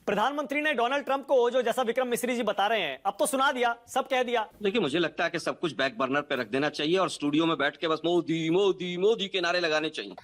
प्रधानमंत्री ने Donald Trump को जो जैसा विक्रम मिश्री जी बता रहे हैं, अब तो सुना दिया, सब कह दिया। देखिए, मुझे लगता है कि सब कुछ बैक बर्नर पे रख देना चाहिए और स्टूडियो में बैठ के बस मोदी मोदी मोदी के नारे लगाने चाहिए।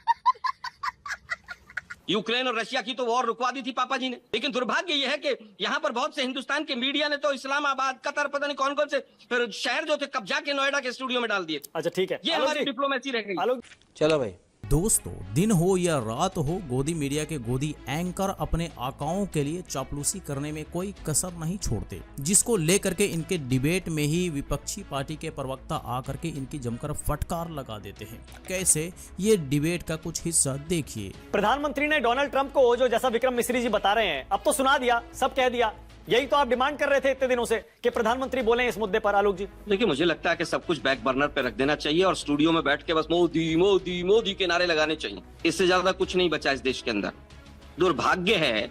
यूक्रेन और रशिया की तो वॉर रुकवा दी थी पापा जी ने, लेकिन दुर्भाग्य यह है कि यहाँ पर बहुत से हिंदुस्तान के मीडिया ने तो इस्लामाबाद, कतर, पता नहीं कौन कौन से फिर शहर जो थे कब्जा के नोएडा के स्टूडियो में डाल दिए। अच्छा ठीक है, ये हमारी डिप्लोमेसी रह गई। चलो भाई। दोस्तों, दिन हो या रात हो, गोदी मीडिया के गोदी एंकर अपने आकाओं के लिए चापलूसी करने में कोई कसर नहीं छोड़ते, जिसको लेकर के इनके डिबेट में ही विपक्षी पार्टी के प्रवक्ता आकर के इनकी जमकर फटकार लगा देते हैं। कैसे, ये डिबेट का कुछ हिस्सा देखिए। प्रधानमंत्री ने डोनाल्ड ट्रंप को जो जैसा विक्रम मिश्री जी बता रहे हैं, अब तो सुना दिया, सब कह दिया। यही तो आप डिमांड कर रहे थे इतने दिनों से कि प्रधानमंत्री बोले इस मुद्दे पर। आलोक जी, देखिए, मुझे लगता है कि सब कुछ बैक बर्नर पे रख देना चाहिए और स्टूडियो में बैठ के बस मोदी मोदी मोदी के नारे लगाने चाहिए। इससे ज्यादा कुछ नहीं बचा इस देश के अंदर। दुर्भाग्य है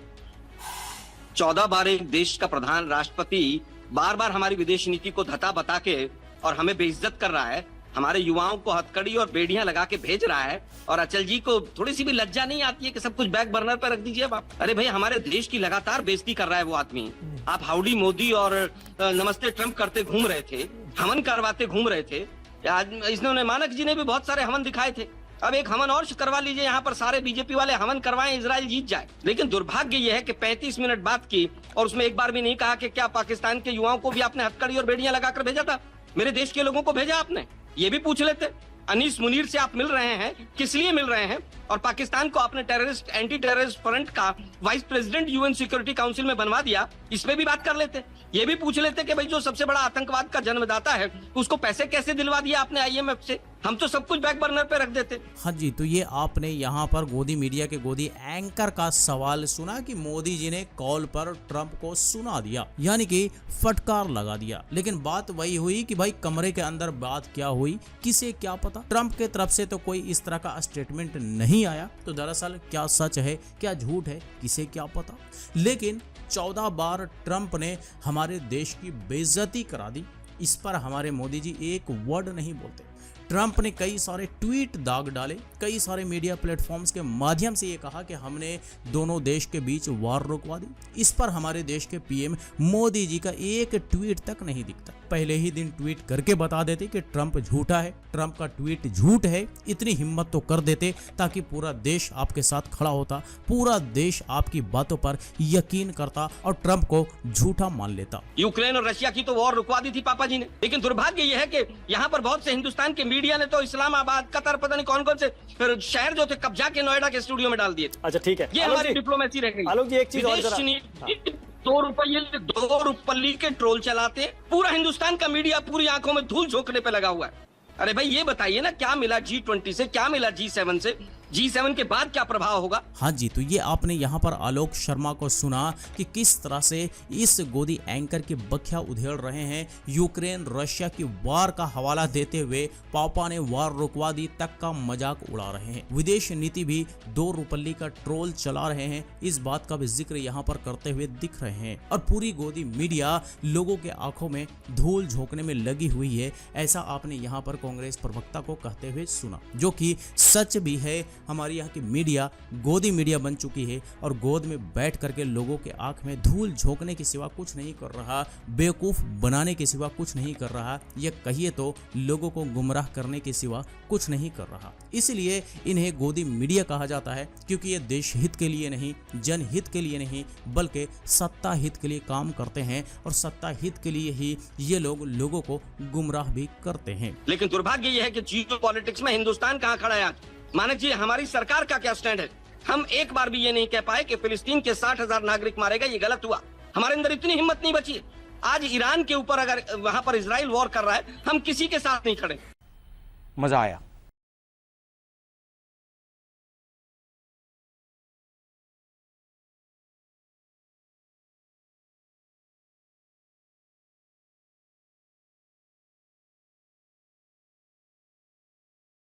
14 बार एक देश का प्रधान राष्ट्रपति बार बार हमारी विदेश नीति को धता बता के और हमें बेइज्जत कर रहा है, हमारे युवाओं को हथकड़ी और बेड़ियां लगा के भेज रहा है, और अचल जी को थोड़ी सी भी लज्जा नहीं आती है कि सब कुछ बैक बर्नर पर रख दीजिए आप। अरे भाई, हमारे देश की लगातार बेइज्जती कर रहा है वो आदमी। आप हाउडी मोदी और नमस्ते ट्रंप करते घूम रहे थे, हवन करवाते घूम रहे थे। आज इन्होंने, मानक जी ने भी बहुत सारे हवन दिखाए थे। अब एक हवन और करवा लीजिए, यहाँ पर सारे बीजेपी वाले हवन करवाएं, इजराइल जीत जाए। लेकिन दुर्भाग्य यह है कि 35 मिनट बात की और उसमें एक बार भी नहीं कहा कि क्या पाकिस्तान के युवाओं को भी आपने हथकड़ी और बेड़ियां लगाकर भेजा था? मेरे देश के लोगों को भेजा आपने? ये भी पूछ लेते। अनीस मुनीर से आप मिल रहे हैं, किस लिए मिल रहे हैं? और पाकिस्तान को आपने टेररिस्ट, एंटी टेररिस्ट फ्रंट का vice president UN security council में बनवा दिया, इस पे भी बात कर लेते। ये भी पूछ लेते कि भाई जो सबसे बड़ा आतंकवाद का जन्मदाता है उसको पैसे कैसे दिलवा दिया आपने आईएमएफ से? हम तो सब कुछ बैक बर्नर पे रख देते। हाँ जी, तो ये आपने यहाँ पर गोदी मीडिया के गोदी एंकर का सवाल सुना कि मोदी जी ने कॉल पर ट्रंप को सुना दिया, यानी कि फटकार लगा दिया। लेकिन बात वही हुई कि भाई कमरे के अंदर बात क्या हुई, किसे क्या पता। ट्रंप के तरफ से तो कोई इस तरह का स्टेटमेंट नहीं आया, तो दरअसल क्या सच है क्या झूठ है, किसे क्या पता। लेकिन 14 बार ट्रंप ने हमारे देश की बेइज्जती करा दी, इस पर हमारे मोदी जी एक वर्ड नहीं बोलते। ट्रंप ने कई सारे ट्वीट दाग डाले, कई सारे मीडिया प्लेटफॉर्म्स के माध्यम से ये कहा कि हमने दोनों देश के बीच वार रुकवा दी। इस पर हमारे देश के पीएम मोदी जी का एक ट्वीट तक नहीं दिखता। पहले ही दिन ट्वीट करके बता देते कि ट्रंप झूठा है, ट्रंप का ट्वीट झूठ है। इतनी हिम्मत तो कर देते ताकि पूरा देश आपके साथ खड़ा होता, पूरा देश आपकी बातों पर यकीन करता और ट्रंप को झूठा मान लेता। यूक्रेन और रशिया की तो वॉर रुकवा दी थी पापा जी ने, लेकिन दुर्भाग्य यह है कि यहाँ पर बहुत से हिंदुस्तान के मीडिया ने तो इस्लामाबाद, कतर, पता नहीं कौन कौन से फिर शहर जो थे कब्जा के नोएडा के स्टूडियो में डाल दिए। अच्छा ठीक है, ये हमारी डिप्लोमेसी रह गई। आलोक जी, एक चीज और जरा। 2 रुपये के ट्रोल चलाते, पूरा हिंदुस्तान का मीडिया पूरी आंखों में धूल झोंकने पे लगा हुआ है। अरे भाई, ये बताइए ना, क्या मिला G20 से, क्या मिला G7 से? G7 के बाद क्या प्रभाव होगा? हाँ जी, तो ये आपने यहाँ पर आलोक शर्मा को सुना कि किस तरह से इस गोदी एंकर की बख्या उधेड़ रहे हैं। यूक्रेन रशिया की वार का हवाला देते हुए पापा ने वार रुकवा दी तक का मजाक उड़ा रहे हैं। विदेश नीति भी 2 रुपये का ट्रोल चला रहे हैं, इस बात का भी जिक्र यहाँ पर करते हुए दिख रहे हैं। और पूरी गोदी मीडिया लोगों के आंखों में धूल झोंकने में लगी हुई है, ऐसा आपने यहाँ पर कांग्रेस प्रवक्ता को कहते हुए सुना, जो कि सच भी है। हमारी यहाँ की मीडिया गोदी मीडिया बन चुकी है और गोद में बैठ करके लोगों के आंख में धूल झोंकने के सिवा कुछ नहीं कर रहा, बेवकूफ बनाने के सिवा कुछ नहीं कर रहा, ये कहिए तो लोगों को गुमराह करने के सिवा कुछ नहीं कर रहा। इसलिए इन्हें गोदी मीडिया कहा जाता है, क्योंकि ये देश हित के लिए नहीं, जनहित के लिए नहीं, बल्कि सत्ता हित के लिए काम करते हैं और सत्ता हित के लिए ही ये लोग लोगों को गुमराह भी करते हैं। लेकिन दुर्भाग्य यह है कि जियो पॉलिटिक्स में हिंदुस्तान कहाँ खड़ा है आज? मानक जी, हमारी सरकार का क्या स्टैंड है? हम एक बार भी ये नहीं कह पाए कि फिलिस्तीन के 60,000 नागरिक मारे गए, ये गलत हुआ। हमारे अंदर इतनी हिम्मत नहीं बची है। आज ईरान के ऊपर अगर वहां पर इजराइल वॉर कर रहा है, हम किसी के साथ नहीं खड़े। मजा आया।